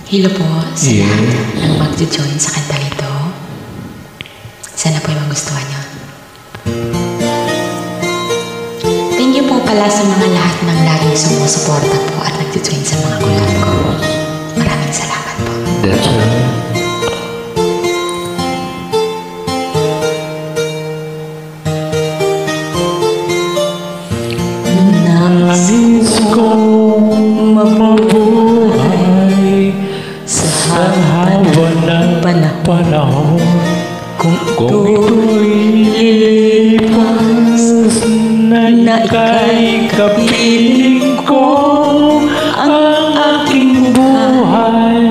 Hello po sa lahat ng mag-join sa kantang ito. Sana po yung magustuhan nyo. Thank you po pala sa mga lahat ng laging sumusuporta po at nag-join sa mga collab ko. Maraming salamat po. That's right. Nais kong mabuhay sa haba ng panahon. Kung ito'y lilipas na ika'y kapiling ko, ang aking buhay,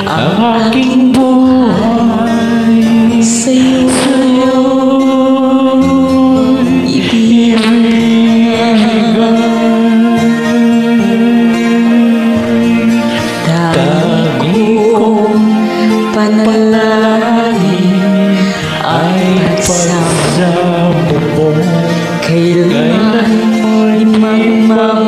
ang aking buhay sa'yo panalangin ay pagsama mo kailan mo'y magmamahal.